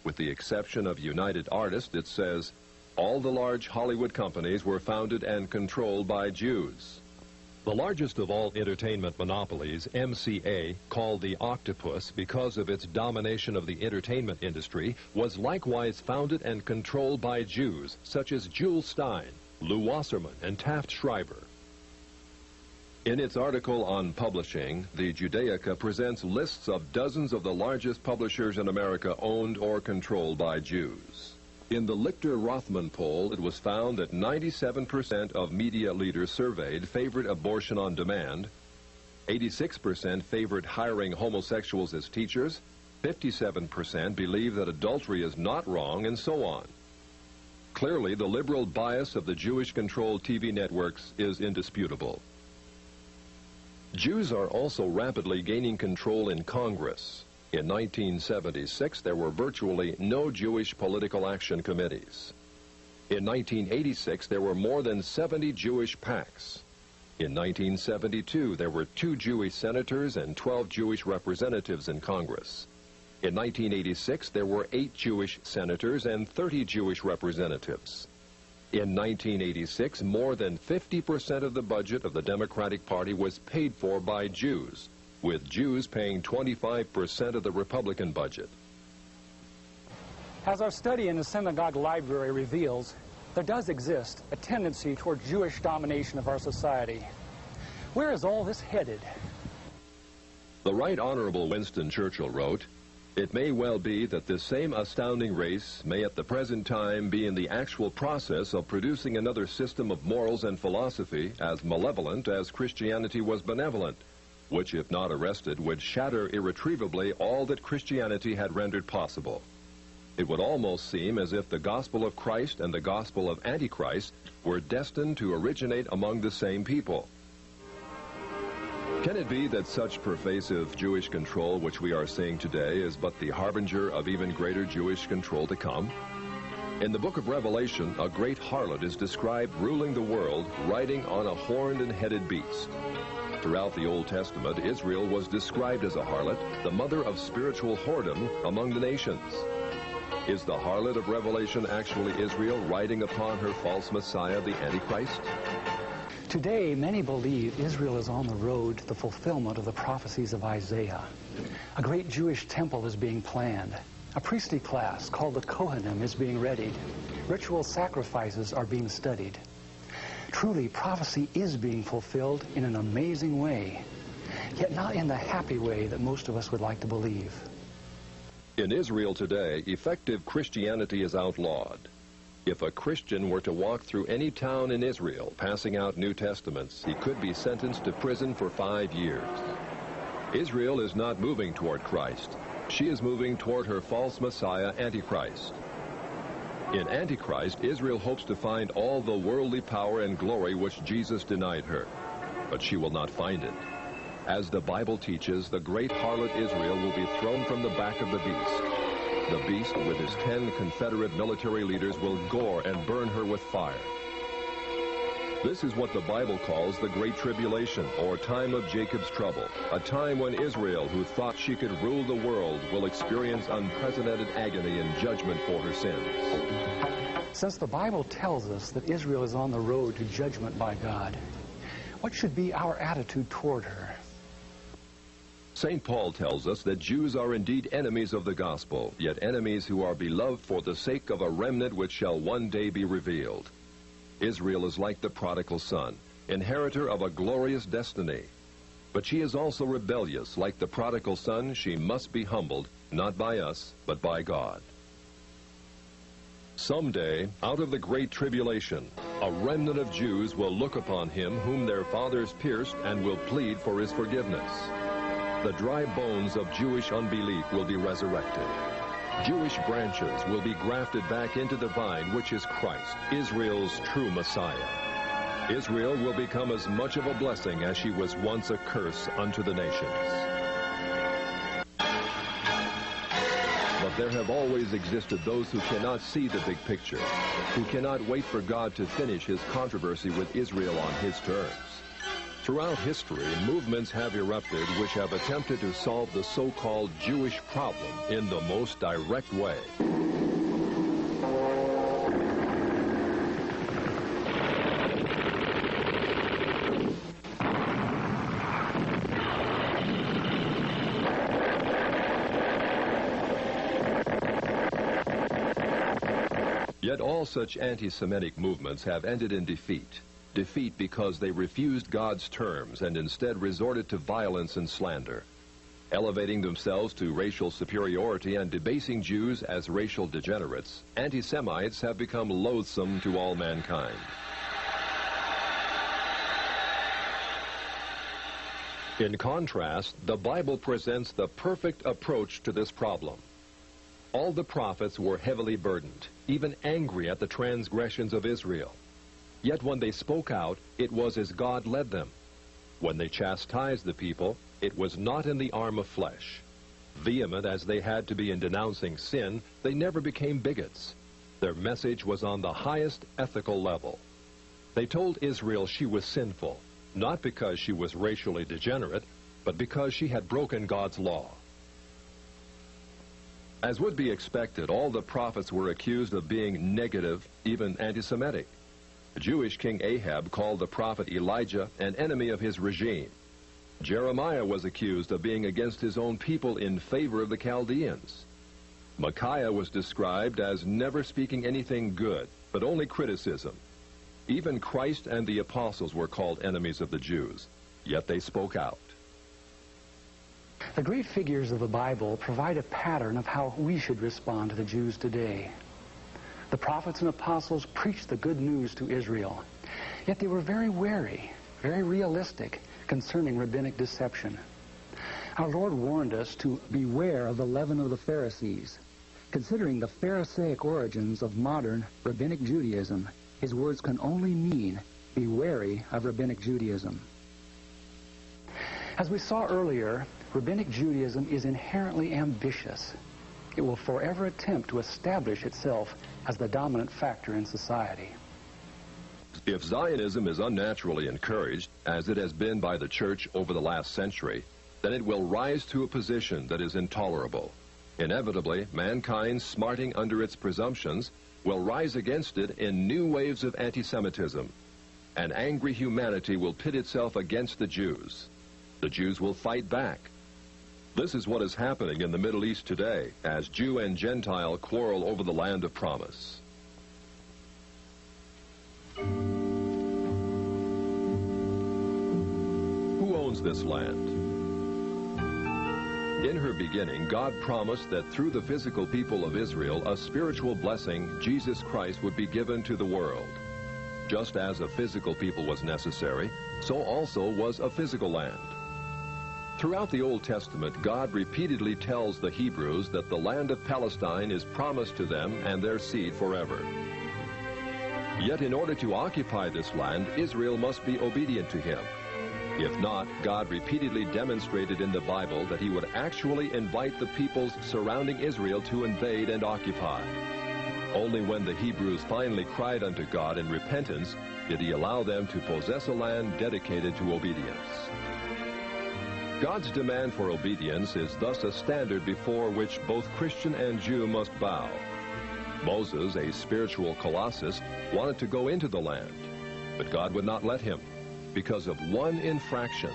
With the exception of United Artists, it says, all the large Hollywood companies were founded and controlled by Jews. The largest of all entertainment monopolies, MCA, called the Octopus because of its domination of the entertainment industry, was likewise founded and controlled by Jews, such as Jules Stein, Lew Wasserman, and Taft Schreiber. In its article on publishing, the Judaica presents lists of dozens of the largest publishers in America owned or controlled by Jews. In the Lichter-Rothman poll, it was found that 97% of media leaders surveyed favored abortion on demand, 86% favored hiring homosexuals as teachers, 57% believe that adultery is not wrong, and so on. Clearly, the liberal bias of the Jewish-controlled TV networks is indisputable. Jews are also rapidly gaining control in Congress. In 1976, there were virtually no Jewish political action committees. In 1986, there were more than 70 Jewish PACs. In 1972, there were 2 Jewish senators and 12 Jewish representatives in Congress. In 1986, there were 8 Jewish senators and 30 Jewish representatives. In 1986, more than 50% of the budget of the Democratic Party was paid for by Jews, with Jews paying 25% of the Republican budget. As our study in the synagogue library reveals, there does exist a tendency toward Jewish domination of our society. Where is all this headed? The Right Honorable Winston Churchill wrote, "It may well be that this same astounding race may at the present time be in the actual process of producing another system of morals and philosophy as malevolent as Christianity was benevolent, which, if not arrested, would shatter irretrievably all that Christianity had rendered possible. It would almost seem as if the gospel of Christ and the gospel of Antichrist were destined to originate among the same people." Can it be that such pervasive Jewish control which we are seeing today is but the harbinger of even greater Jewish control to come? In the book of Revelation, a great harlot is described ruling the world, riding on a horned and headed beast. Throughout the Old Testament, Israel was described as a harlot, the mother of spiritual whoredom among the nations. Is the harlot of Revelation actually Israel riding upon her false Messiah, the Antichrist? Today, many believe Israel is on the road to the fulfillment of the prophecies of Isaiah. A great Jewish temple is being planned. A priestly class called the Kohanim is being readied. Ritual sacrifices are being studied. Truly, prophecy is being fulfilled in an amazing way, yet not in the happy way that most of us would like to believe. In Israel today, effective Christianity is outlawed. If a Christian were to walk through any town in Israel passing out New Testaments, he could be sentenced to prison for 5 years. Israel is not moving toward Christ. She is moving toward her false Messiah, Antichrist. In Antichrist, Israel hopes to find all the worldly power and glory which Jesus denied her, but she will not find it. As the Bible teaches, the great harlot Israel will be thrown from the back of the beast. The beast, with his 10 Confederate military leaders, will gore and burn her with fire. This is what the Bible calls the Great Tribulation, or time of Jacob's trouble, a time when Israel, who thought she could rule the world, will experience unprecedented agony and judgment for her sins. Since the Bible tells us that Israel is on the road to judgment by God, what should be our attitude toward her? St. Paul tells us that Jews are indeed enemies of the gospel, yet enemies who are beloved for the sake of a remnant which shall one day be revealed. Israel is like the prodigal son, inheritor of a glorious destiny. But she is also rebellious. Like the prodigal son, she must be humbled, not by us, but by God. Someday, out of the great tribulation, a remnant of Jews will look upon him whom their fathers pierced and will plead for his forgiveness. The dry bones of Jewish unbelief will be resurrected. Jewish branches will be grafted back into the vine, which is Christ, Israel's true Messiah. Israel will become as much of a blessing as she was once a curse unto the nations. But there have always existed those who cannot see the big picture, who cannot wait for God to finish his controversy with Israel on his terms. Throughout history, movements have erupted which have attempted to solve the so-called Jewish problem in the most direct way. Yet all such anti-Semitic movements have ended in defeat. Defeat because they refused God's terms and instead resorted to violence and slander. Elevating themselves to racial superiority and debasing Jews as racial degenerates, anti-Semites have become loathsome to all mankind. In contrast, the Bible presents the perfect approach to this problem. All the prophets were heavily burdened, even angry at the transgressions of Israel. Yet when they spoke out, it was as God led them. When they chastised the people, it was not in the arm of flesh. Vehement as they had to be in denouncing sin, they never became bigots. Their message was on the highest ethical level. They told Israel she was sinful, not because she was racially degenerate, but because she had broken God's law. As would be expected, all the prophets were accused of being negative, even anti-Semitic. Jewish King Ahab called the prophet Elijah an enemy of his regime. Jeremiah was accused of being against his own people in favor of the Chaldeans. Micaiah was described as never speaking anything good, but only criticism. Even Christ and the apostles were called enemies of the Jews, yet they spoke out. The great figures of the Bible provide a pattern of how we should respond to the Jews today. The prophets and apostles preached the good news to Israel, yet they were very wary, very realistic concerning rabbinic deception. Our Lord warned us to beware of the leaven of the Pharisees. Considering the Pharisaic origins of modern rabbinic Judaism, his words can only mean be wary of rabbinic Judaism. As we saw earlier, rabbinic Judaism is inherently ambitious. It will forever attempt to establish itself as the dominant factor in society. If Zionism is unnaturally encouraged, as it has been by the church over the last century, then it will rise to a position that is intolerable. Inevitably, mankind, smarting under its presumptions, will rise against it in new waves of anti-Semitism. An angry humanity will pit itself against the Jews. The Jews will fight back. This is what is happening in the Middle East today, as Jew and Gentile quarrel over the land of promise. Who owns this land? In her beginning, God promised that through the physical people of Israel, a spiritual blessing, Jesus Christ, would be given to the world. Just as a physical people was necessary, so also was a physical land. Throughout the Old Testament, God repeatedly tells the Hebrews that the land of Palestine is promised to them and their seed forever. Yet in order to occupy this land, Israel must be obedient to him. If not, God repeatedly demonstrated in the Bible that he would actually invite the peoples surrounding Israel to invade and occupy. Only when the Hebrews finally cried unto God in repentance did he allow them to possess a land dedicated to obedience. God's demand for obedience is thus a standard before which both Christian and Jew must bow. Moses, a spiritual colossus, wanted to go into the land, but God would not let him because of one infraction.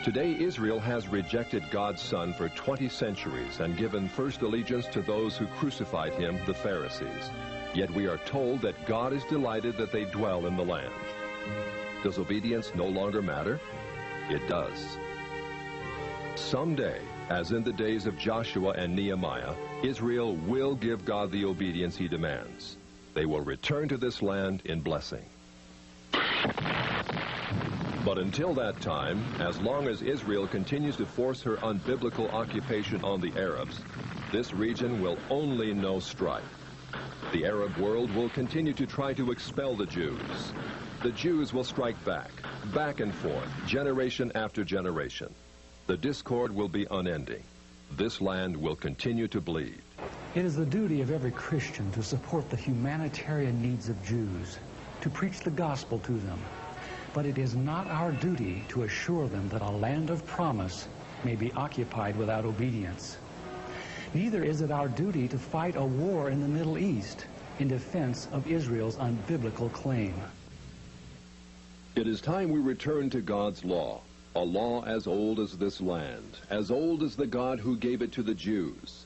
Today, Israel has rejected God's Son for 20 centuries and given first allegiance to those who crucified him, the Pharisees. Yet we are told that God is delighted that they dwell in the land. Does obedience no longer matter? It does. Someday, as in the days of Joshua and Nehemiah, Israel will give God the obedience he demands. They will return to this land in blessing. But until that time, as long as Israel continues to force her unbiblical occupation on the Arabs, this region will only know strife. The Arab world will continue to try to expel the Jews. The Jews will strike back and forth, generation after generation. The discord will be unending. This land will continue to bleed. It is the duty of every Christian to support the humanitarian needs of Jews, to preach the gospel to them. But it is not our duty to assure them that a land of promise may be occupied without obedience. Neither is it our duty to fight a war in the Middle East in defense of Israel's unbiblical claim. It is time we return to God's law, a law as old as this land, as old as the God who gave it to the Jews.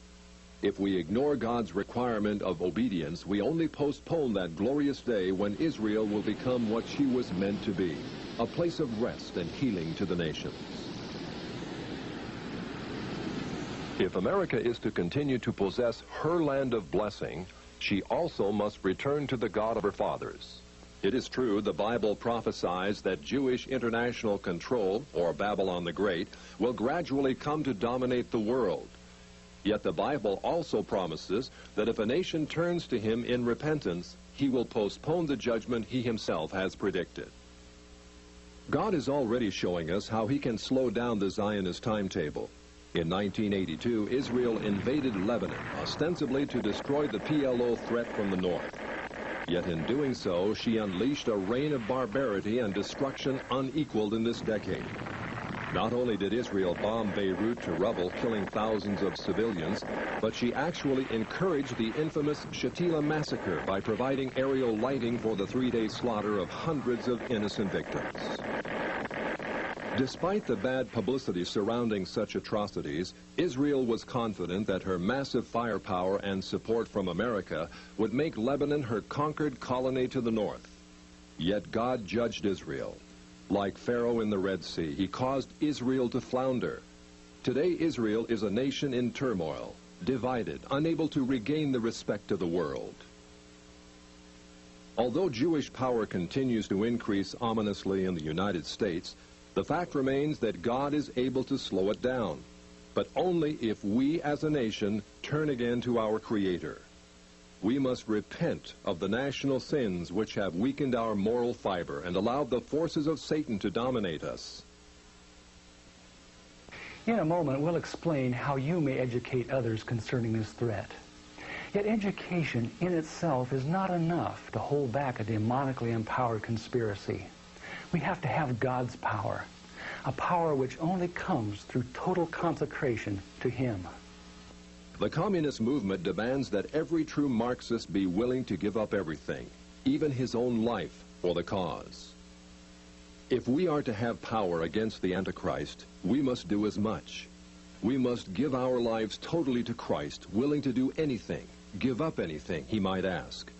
If we ignore God's requirement of obedience, we only postpone that glorious day when Israel will become what she was meant to be, a place of rest and healing to the nations. If America is to continue to possess her land of blessing, she also must return to the God of her fathers. It is true, the Bible prophesies that Jewish international control, or Babylon the Great, will gradually come to dominate the world. Yet the Bible also promises that if a nation turns to him in repentance, he will postpone the judgment he himself has predicted. God is already showing us how he can slow down the Zionist timetable. In 1982, Israel invaded Lebanon, ostensibly to destroy the PLO threat from the north. Yet in doing so, she unleashed a reign of barbarity and destruction unequaled in this decade. Not only did Israel bomb Beirut to rubble, killing thousands of civilians, but she actually encouraged the infamous Shatila massacre by providing aerial lighting for the 3-day slaughter of hundreds of innocent victims. Despite the bad publicity surrounding such atrocities, Israel was confident that her massive firepower and support from America would make Lebanon her conquered colony to the north. Yet God judged Israel. Like Pharaoh in the Red Sea, he caused Israel to flounder. Today, Israel is a nation in turmoil, divided, unable to regain the respect of the world. Although Jewish power continues to increase ominously in the United States, the fact remains that God is able to slow it down, but only if we as a nation turn again to our Creator. We must repent of the national sins which have weakened our moral fiber and allowed the forces of Satan to dominate us. In a moment, we'll explain how you may educate others concerning this threat. Yet education in itself is not enough to hold back a demonically empowered conspiracy. We have to have God's power, a power which only comes through total consecration to Him. The communist movement demands that every true Marxist be willing to give up everything, even his own life, for the cause. If we are to have power against the Antichrist, we must do as much. We must give our lives totally to Christ, willing to do anything, give up anything he might ask.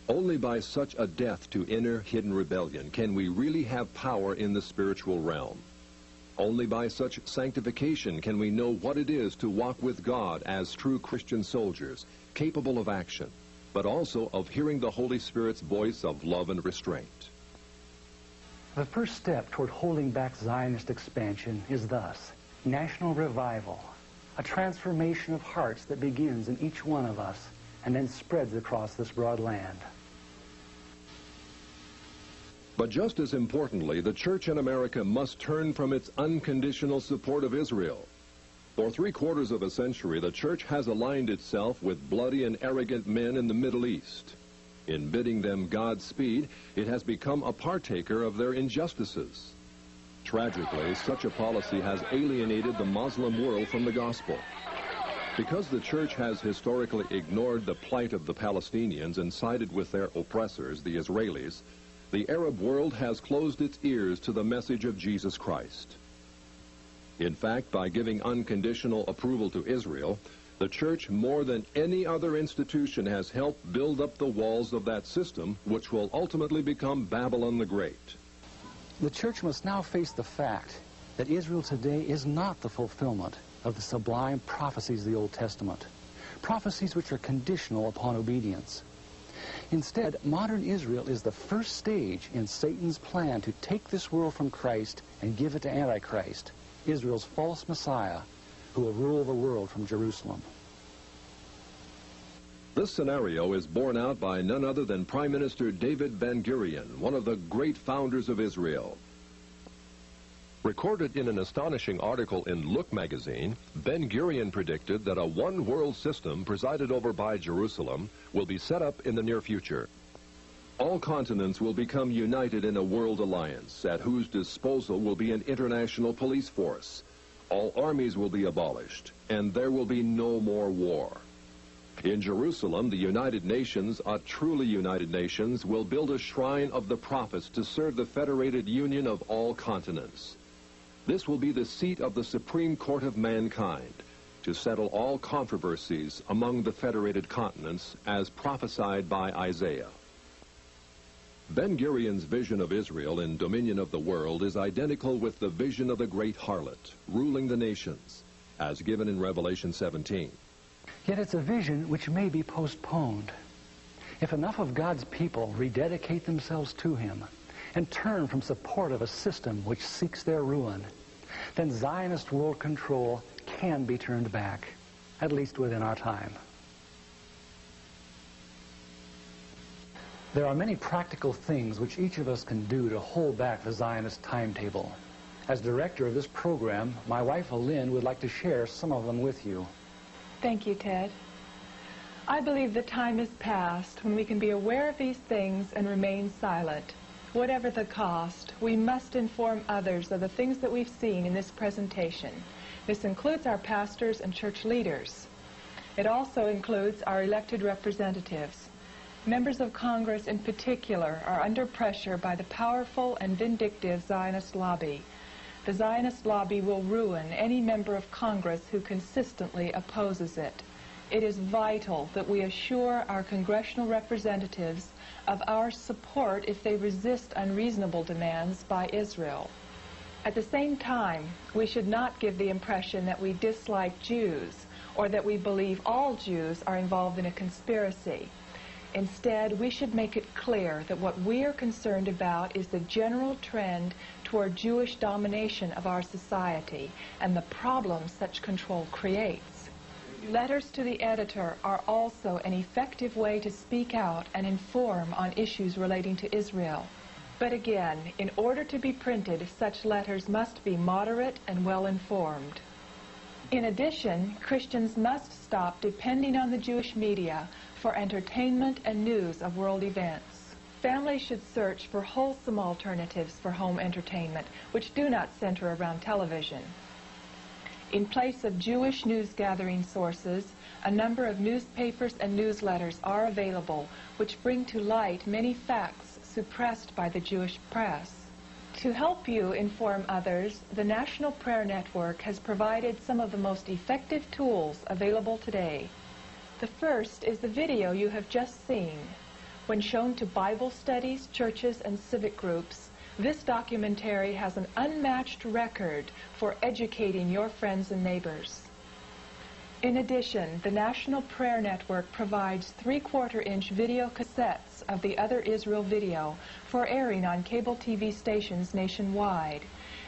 Only by such a death to inner hidden rebellion can we really have power in the spiritual realm. Only by such sanctification can we know what it is to walk with God as true Christian soldiers, capable of action, but also of hearing the Holy Spirit's voice of love and restraint. The first step toward holding back Zionist expansion is thus: national revival, a transformation of hearts that begins in each one of us and then spreads across this broad land. But just as importantly, the church in America must turn from its unconditional support of Israel. For 3/4 of a century, the church has aligned itself with bloody and arrogant men in the Middle East. In bidding them Godspeed, it has become a partaker of their injustices. Tragically, such a policy has alienated the Muslim world from the gospel. Because the church has historically ignored the plight of the Palestinians and sided with their oppressors, the Israelis, the Arab world has closed its ears to the message of Jesus Christ. In fact, by giving unconditional approval to Israel, the church, more than any other institution, has helped build up the walls of that system, which will ultimately become Babylon the Great. The church must now face the fact that Israel today is not the fulfillment of the sublime prophecies of the Old Testament, prophecies which are conditional upon obedience. Instead, modern Israel is the first stage in Satan's plan to take this world from Christ and give it to Antichrist, Israel's false Messiah, who will rule the world from Jerusalem. This scenario is borne out by none other than Prime Minister David Ben-Gurion, one of the great founders of Israel. Recorded in an astonishing article in Look magazine, Ben-Gurion predicted that a one-world system presided over by Jerusalem will be set up in the near future. All continents will become united in a world alliance, at whose disposal will be an international police force. All armies will be abolished, and there will be no more war. In Jerusalem, the United Nations, a truly united nations, will build a shrine of the prophets to serve the federated union of all continents. This will be the seat of the Supreme Court of mankind, to settle all controversies among the federated continents, as prophesied by Isaiah. Ben-Gurion's vision of Israel in dominion of the world is identical with the vision of the great harlot, ruling the nations, as given in Revelation 17. Yet it's a vision which may be postponed. If enough of God's people rededicate themselves to him and turn from support of a system which seeks their ruin, then Zionist world control can be turned back, at least within our time. There are many practical things which each of us can do to hold back the Zionist timetable. As director of this program, my wife, Lynn, would like to share some of them with you. Thank you, Ted. I believe the time is past when we can be aware of these things and remain silent. Whatever the cost, we must inform others of the things that we've seen in this presentation. This includes our pastors and church leaders. It also includes our elected representatives. Members of Congress in particular are under pressure by the powerful and vindictive Zionist lobby. The Zionist lobby will ruin any member of Congress who consistently opposes it. It is vital that we assure our congressional representatives of our support if they resist unreasonable demands by Israel. At the same time, we should not give the impression that we dislike Jews or that we believe all Jews are involved in a conspiracy. Instead, we should make it clear that what we are concerned about is the general trend toward Jewish domination of our society and the problems such control creates. Letters to the editor are also an effective way to speak out and inform on issues relating to Israel. But again, in order to be printed, such letters must be moderate and well-informed. In addition, Christians must stop depending on the Jewish media for entertainment and news of world events. Families should search for wholesome alternatives for home entertainment, which do not center around television. In place of Jewish news-gathering sources, a number of newspapers and newsletters are available, which bring to light many facts suppressed by the Jewish press. To help you inform others, the National Prayer Network has provided some of the most effective tools available today. The first is the video you have just seen. When shown to Bible studies, churches, and civic groups, This documentary has an unmatched record for educating your friends and neighbors. In addition, the National Prayer Network provides 3/4-inch video cassettes of the Other Israel video for airing on cable TV stations nationwide.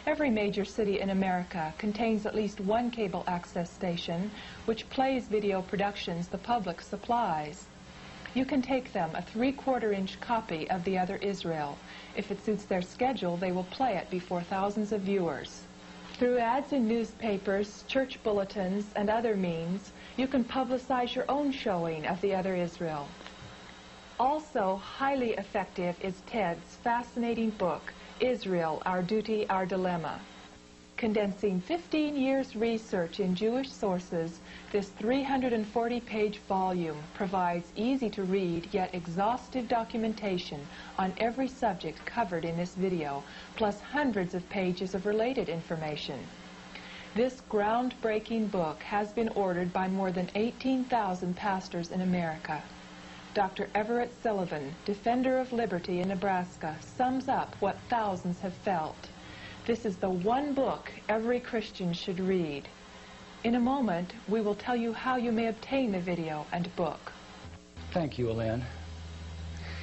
Every major city in America contains at least one cable access station which plays video productions the public supplies. You can take them a 3/4-inch copy of the Other Israel. If it suits their schedule, they will play it before thousands of viewers. Through ads in newspapers, church bulletins, and other means, you can publicize your own showing of the Other Israel. Also highly effective is Ted's fascinating book, Israel, Our Duty, Our Dilemma. Condensing 15 years' research in Jewish sources, this 340-page volume provides easy-to-read yet exhaustive documentation on every subject covered in this video, plus hundreds of pages of related information. This groundbreaking book has been ordered by more than 18,000 pastors in America. Dr. Everett Sullivan, defender of liberty in Nebraska, sums up what thousands have felt. This is the one book every Christian should read. In a moment, we will tell you how you may obtain the video and book. Thank you, Elaine.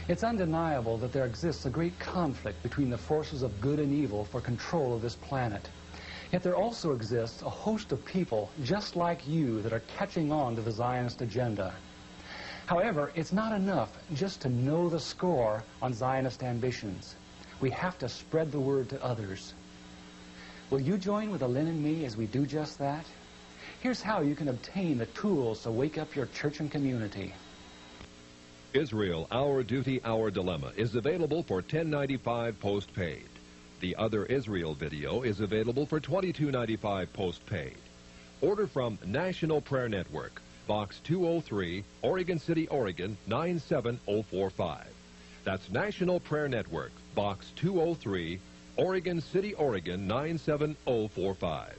It's undeniable that there exists a great conflict between the forces of good and evil for control of this planet. Yet there also exists a host of people just like you that are catching on to the Zionist agenda. However, it's not enough just to know the score on Zionist ambitions. We have to spread the word to others. Will you join with Elaine and me as we do just that? Here's how you can obtain the tools to wake up your church and community. Israel, Our Duty, Our Dilemma is available for $10.95 postpaid. The Other Israel video is available for $22.95 postpaid. Order from National Prayer Network, Box 203, Oregon City, Oregon 97045. That's National Prayer Network, Box 203, Oregon City, Oregon 97045.